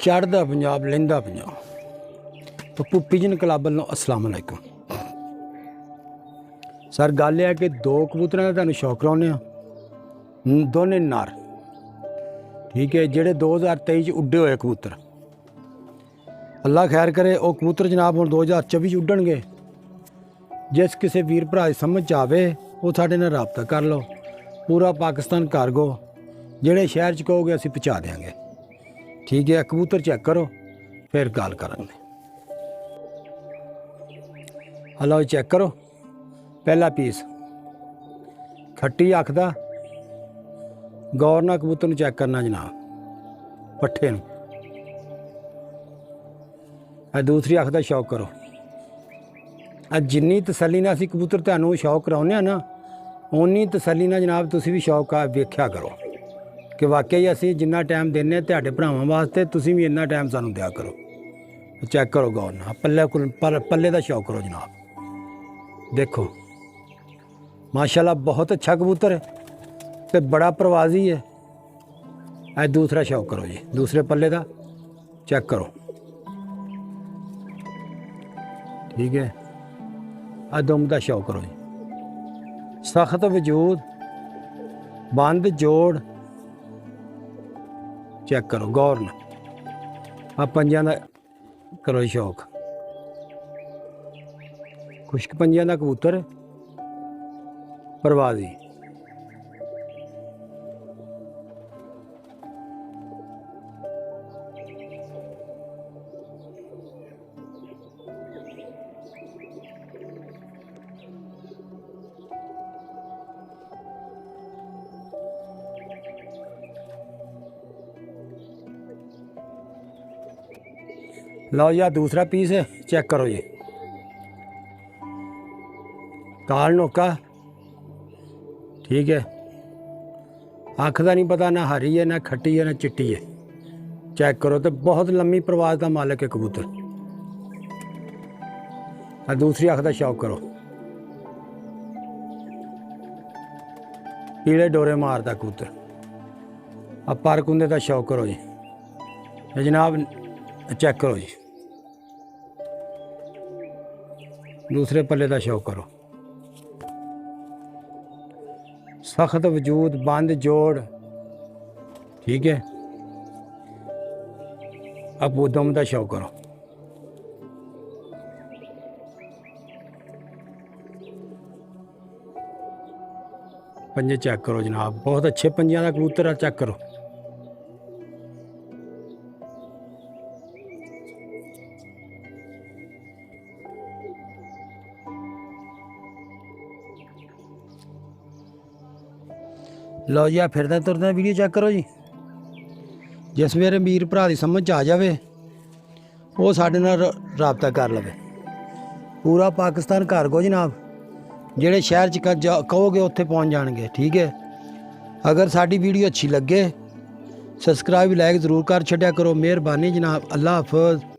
ਚੜ੍ਹਦਾ ਪੰਜਾਬ ਲਹਿੰਦਾ ਪੰਜਾਬ तो Bhuppi G club वालों अस्सलाम वालेकुम सर। गल है कि दो कबूतरों का तुहानूं शौक कराउने आ दोने नर ठीक है जिहड़े 2023 उड्डे हुए कबूतर अल्लाह खैर करे वो कबूतर जनाब हुण 2024 उड्डणगे। जिस किसी वीर भरा दी समझ आवे वो साडे नाल राबता कर लो। पूरा पाकिस्तान कार्गो जिहड़े शहर च कहोगे असीं पहुँचा देंगे ठीक है। कबूतर चेक करो फिर गल करांगे। हलो चेक करो पहला पीस खट्टी अख दा गौर नाल कबूतर नूं चेक करना जनाब पट्ठे नूं। दूसरी अख दा शौक करो। जिन्नी तसल्ली नाल असीं कबूतर तुहानूं शौक कराउने आ ना उन्नी तसल्ली नाल जनाब तुसीं भी शौक वेख्या करो कि वाकई असीं जिन्ना टाइम दिंदे तुहाडे भरावां वास्ते तुसीं भी इन्ना टाइम सानूं दिया करो। चेक करो गौर नाल पल्ले दा शौक करो जनाब। देखो माशाल्लाह बहुत अच्छा कबूतर है तो बड़ा प्रवाजी है। ऐ दूसरा शौक करो जी दूसरे पल्ले का चेक करो ठीक है। आ दुम का शौक करो जी सख्त वजूद बंद जोड़ चेक करो गौर न। आ पंजां दा करो शौक खुश्क पंजियां का कबूतर परवाजी। लो या दूसरा पीस है चेक करो जी काल नोका ठीक है। अख का नहीं पता ना हरी है ना खट्टी है ना चिट्टी है। चेक करो तो बहुत लंबी प्रवास का मालिक है कबूतर। दूसरी अख का शौक करो पीले डोरे मारता कबूतर। अब पर कुंदे का शौक करो जी जनाब चेक करो जी दूसरे पल्ले का शौक करो सख्त वजूद बंद जोड़ ठीक है। अब दम का शौक करो। पंजे चेक करो जनाब बहुत अच्छे पंजियां का कबूतर है चेक करो। लो जी फिरदा तुरदा वीडियो चेक करो जी। जिस मेरे वीर भरा की समझ आ जाए वो साडे नाल राबता कर लवे। पूरा पाकिस्तान कार्गो जनाब जिहड़े शहर च कहोगे उत्थे पहुँच जाएंगे ठीक है। अगर साडी वीडियो अच्छी लगे सब्सक्राइब लाइक ज़रूर कर छड्या करो। मेहरबानी जनाब अल्लाह हाफिज़।